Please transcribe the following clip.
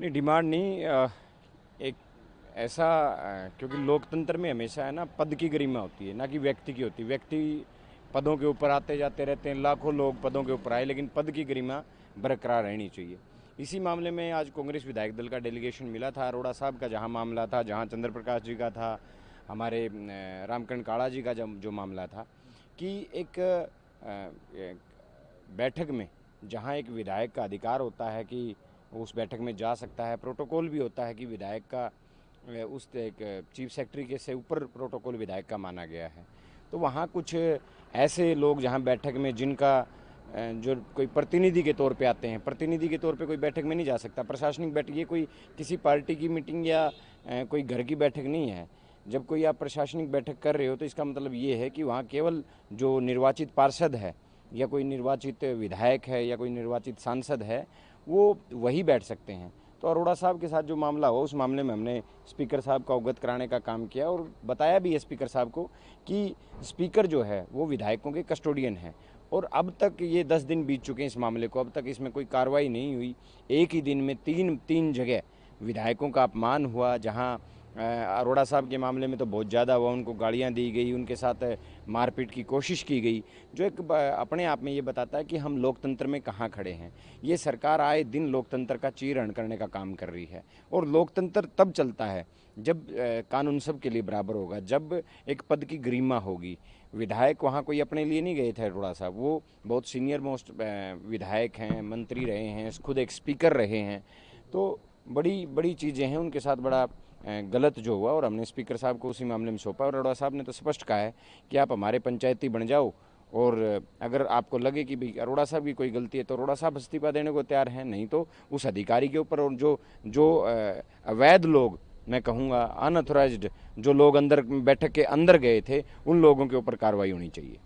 नहीं, डिमांड नहीं, एक ऐसा क्योंकि लोकतंत्र में हमेशा है ना, पद की गरिमा होती है ना कि व्यक्ति की होती है। व्यक्ति पदों के ऊपर आते जाते रहते हैं, लाखों लोग पदों के ऊपर आए, लेकिन पद की गरिमा बरकरार रहनी चाहिए। इसी मामले में आज कांग्रेस विधायक दल का डेलीगेशन मिला था। अरोड़ा साहब का जहां मामला था, जहां चंद्र प्रकाश जी का था, हमारे रामकरण काला जी का जो मामला था कि एक बैठक में जहां एक विधायक का अधिकार होता है कि उस बैठक में जा सकता है, प्रोटोकॉल भी होता है कि विधायक का उस एक चीफ सेक्रेटरी के से ऊपर प्रोटोकॉल विधायक का माना गया है। तो वहाँ कुछ ऐसे लोग जहाँ बैठक में जिनका जो कोई प्रतिनिधि के तौर पे आते हैं, प्रतिनिधि के तौर पे कोई बैठक में नहीं जा सकता। प्रशासनिक बैठक ये कोई किसी पार्टी की मीटिंग या कोई घर की बैठक नहीं है। जब कोई आप प्रशासनिक बैठक कर रहे हो तो इसका मतलब ये है कि वहाँ केवल जो निर्वाचित पार्षद है या कोई निर्वाचित विधायक है या कोई निर्वाचित सांसद है, वो वही बैठ सकते हैं। तो अरोड़ा साहब के साथ जो मामला हुआ, उस मामले में हमने स्पीकर साहब का अवगत कराने का काम किया और बताया भी है स्पीकर साहब को कि स्पीकर जो है वो विधायकों के कस्टोडियन हैं। और अब तक ये 10 दिन बीत चुके हैं इस मामले को, अब तक इसमें कोई कार्रवाई नहीं हुई। एक ही दिन में तीन जगह विधायकों का अपमान हुआ। जहां अरोड़ा साहब के मामले में तो बहुत ज़्यादा हुआ, उनको गालियां दी गई, उनके साथ मारपीट की कोशिश की गई, जो एक अपने आप में ये बताता है कि हम लोकतंत्र में कहाँ खड़े हैं। ये सरकार आए दिन लोकतंत्र का चीरहरण करने का काम कर रही है। और लोकतंत्र तब चलता है जब कानून सब के लिए बराबर होगा, जब एक पद की गरिमा होगी। विधायक वहाँ कोई अपने लिए नहीं गए थे अरोड़ा साहब, वो बहुत सीनियर मोस्ट विधायक हैं, मंत्री रहे हैं, खुद एक स्पीकर रहे हैं। तो बड़ी बड़ी चीज़ें हैं, उनके साथ बड़ा गलत जो हुआ और हमने स्पीकर साहब को उसी मामले में सौंपा। और अरोड़ा साहब ने तो स्पष्ट कहा है कि आप हमारे पंचायती बन जाओ, और अगर आपको लगे कि भाई अरोड़ा साहब की कोई गलती है तो अरोड़ा साहब इस्तीफा देने को तैयार हैं, नहीं तो उस अधिकारी के ऊपर, और जो जो अवैध लोग, मैं कहूँगा अनऑथोराइज्ड जो लोग अंदर बैठक के अंदर गए थे, उन लोगों के ऊपर कार्रवाई होनी चाहिए।